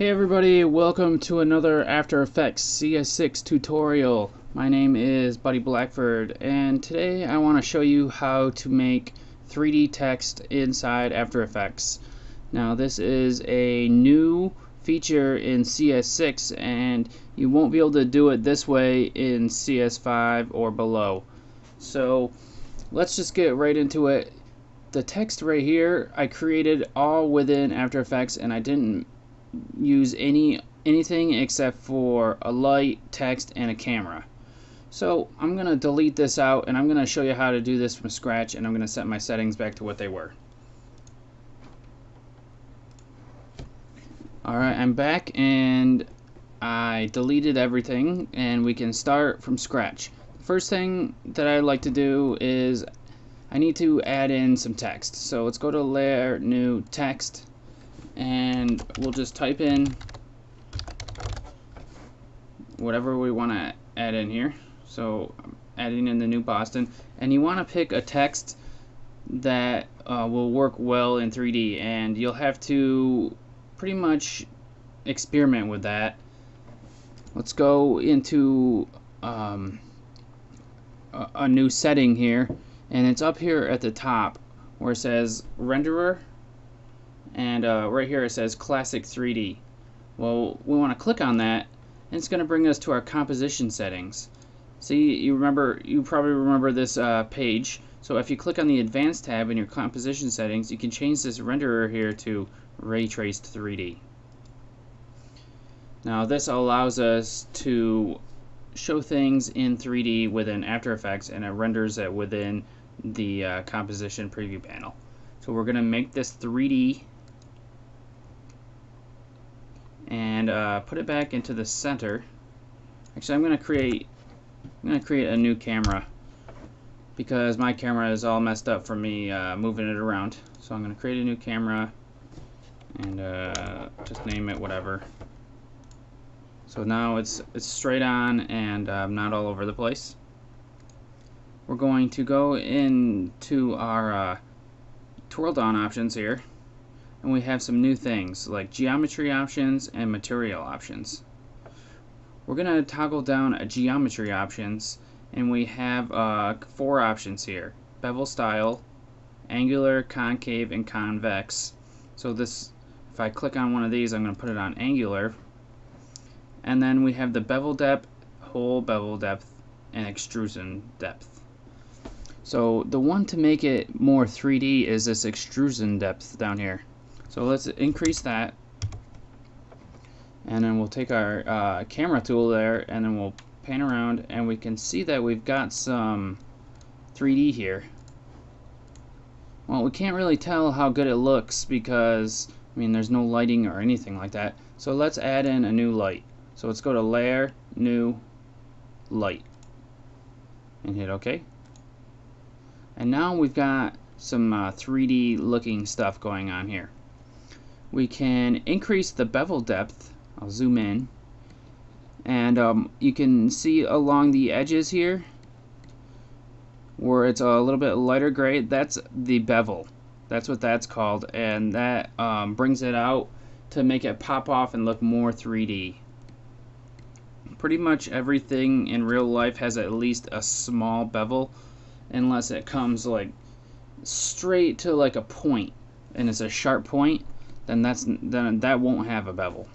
Hey everybody, welcome to another After Effects CS6 tutorial. My name is Buddy Blackford, and today I want to show you how to make 3D text inside After Effects. Now this is a new feature in CS6 and you won't be able to do it this way in CS5 or below. So let's just get right into it. The text right here I created all within After Effects, and I didn't use anything except for a light, text, and a camera. So I'm gonna delete this out and I'm gonna show you how to do this from scratch, and I'm gonna set my settings back to what they were. Alright, I'm back and I deleted everything and we can start from scratch. The first thing that I like to do is I need to add in some text. So let's go to Layer, New, Text, and we'll just type in whatever we want to add in here. So I'm adding in the New Boston, and you want to pick a text that will work well in 3D, and you'll have to pretty much experiment with that. Let's go into a new setting here, and it's up here at the top where it says renderer, and right here it says classic 3D. Well, we want to click on that, and it's going to bring us to our composition settings. See, you probably remember this page. So if you click on the advanced tab in your composition settings, you can change this renderer here to ray traced 3D. Now this allows us to show things in 3D within After Effects, and it renders it within the composition preview panel. So we're going to make this 3D and put it back into the center. Actually, I'm going to create a new camera because my camera is all messed up from me moving it around. So I'm going to create a new camera and just name it whatever. So now it's straight on and not all over the place. We're going to go into our twirl down options here, and we have some new things like geometry options and material options. We're going to toggle down a geometry options, and we have 4 options here: bevel style, angular, concave, and convex. So this, if I click on one of these, I'm going to put it on angular. And then we have the bevel depth, whole bevel depth, and extrusion depth. So the one to make it more 3D is this extrusion depth down here. So let's increase that, and then we'll take our camera tool there, and then we'll pan around, and we can see that we've got some 3D here. Well, we can't really tell how good it looks because, I mean, there's no lighting or anything like that. So let's add in a new light. So let's go to Layer, New, Light, and hit OK. And now we've got some 3D looking stuff going on here. We can increase the bevel depth. I'll zoom in, and you can see along the edges here where it's a little bit lighter gray. That's the bevel. That's what that's called, and that brings it out to make it pop off and look more 3D. Pretty much everything in real life has at least a small bevel, unless it comes like straight to like a point and it's a sharp point, then that won't have a bevel.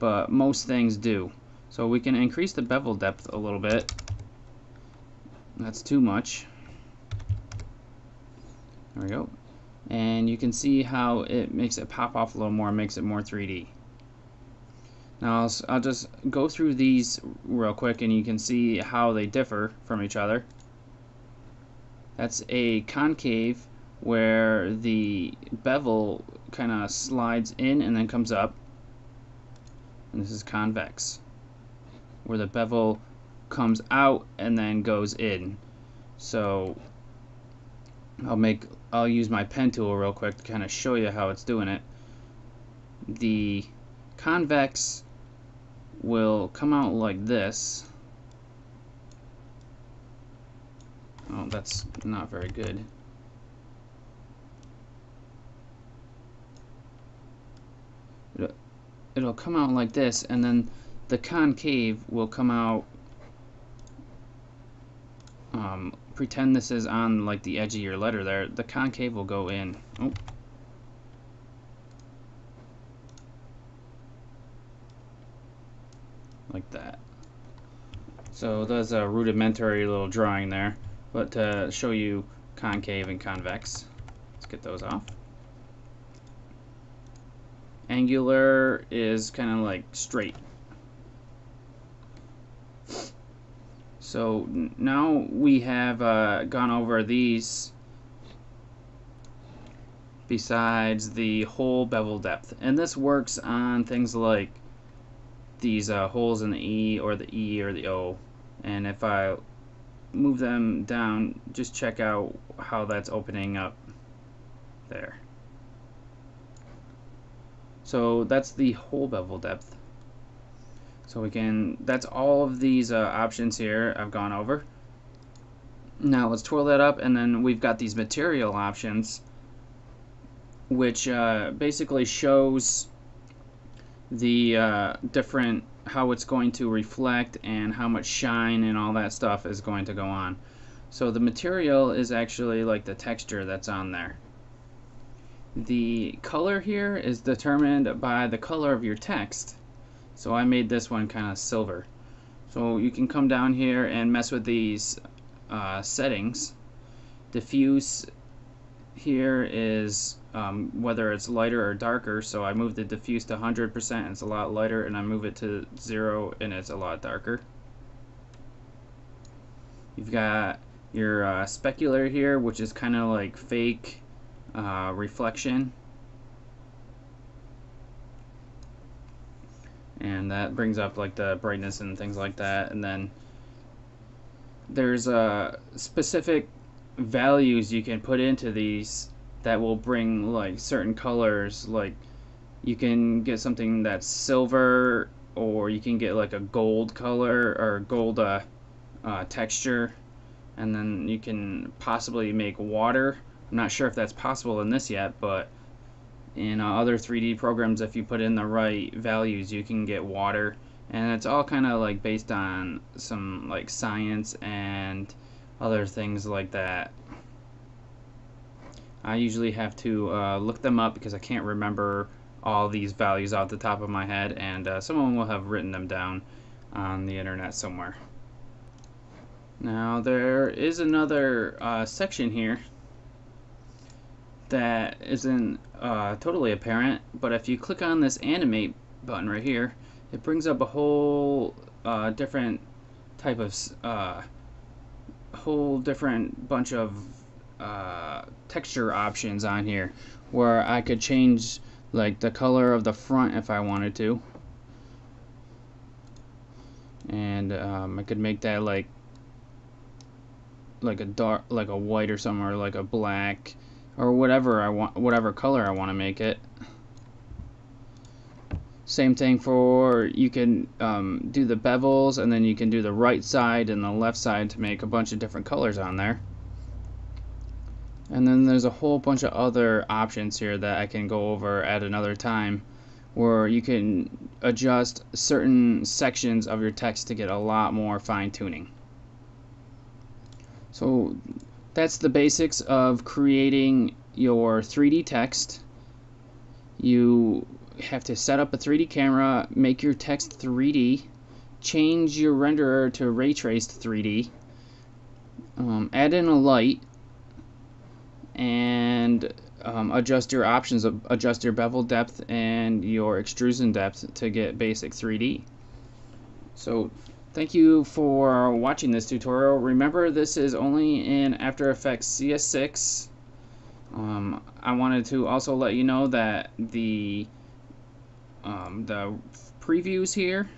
But most things do. So we can increase the bevel depth a little bit. That's too much. There we go. And you can see how it makes it pop off a little more, makes it more 3D. Now I'll just go through these real quick, and you can see how they differ from each other. That's a concave, where the bevel kind of slides in and then comes up. And this is convex, where the bevel comes out and then goes in. So I'll use my pen tool real quick to kind of show you how it's doing it. The convex will come out like this. Oh, that's not very good. it'll come out like this, and then the concave will come out. Pretend this is on like the edge of your letter there. The concave will go in. Oh. Like that. So that's a rudimentary little drawing there, but to show you concave and convex, let's get those off. Angular is kind of like straight. So now we have gone over these besides the hole bevel depth, and this works on things like these holes in the E or the O, and if I move them down, just check out how that's opening up there. So that's the hole bevel depth. So we can, that's all of these options here I've gone over. Now let's twirl that up, and then we've got these material options, which basically shows the different, how it's going to reflect and how much shine and all that stuff is going to go on. So the material is actually like the texture that's on there. The color here is determined by the color of your text. So I made this one kind of silver. So you can come down here and mess with these settings. Diffuse here is whether it's lighter or darker. So I moved the diffuse to 100% and it's a lot lighter, and I move it to 0 and it's a lot darker. You've got your specular here, which is kind of like fake reflection. And that brings up like the brightness and things like that. And then there's specific values you can put into these that will bring like certain colors. Like you can get something that's silver, or you can get like a gold color or gold texture, and then you can possibly make water. I'm not sure if that's possible in this yet, but in other 3D programs, if you put in the right values, you can get water. And it's all kind of like based on some like science and other things like that. I usually have to look them up because I can't remember all these values off the top of my head, and someone will have written them down on the internet somewhere. Now there is another section here that isn't totally apparent, but if you click on this animate button right here, it brings up a whole different type of whole different bunch of texture options on here, where I could change like the color of the front if I wanted to, and I could make that like a dark, like a white or something, or like a black, or whatever I want, whatever color I want to make it. Same thing for, you can do the bevels, and then you can do the right side and the left side to make a bunch of different colors on there. And then there's a whole bunch of other options here that I can go over at another time, where you can adjust certain sections of your text to get a lot more fine-tuning. So that's the basics of creating your 3D text. You have to set up a 3D camera, make your text 3D, change your renderer to ray traced 3D, add in a light, and adjust your options, adjust your bevel depth and your extrusion depth to get basic 3D. So thank you for watching this tutorial. Remember, this is only in After Effects CS6. I wanted to also let you know that the previews here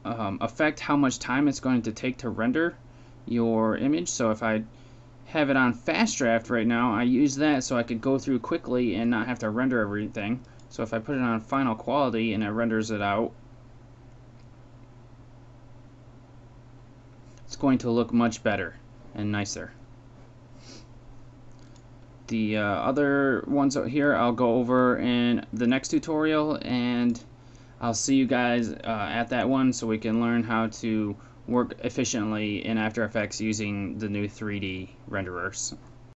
affect how much time it's going to take to render your image. So if I have it on fast draft right now, I use that so I could go through quickly and not have to render everything. So if I put it on final quality and it renders it out, it's going to look much better and nicer. The other ones out here I'll go over in the next tutorial, and I'll see you guys at that one so we can learn how to work efficiently in After Effects using the new 3D renderers.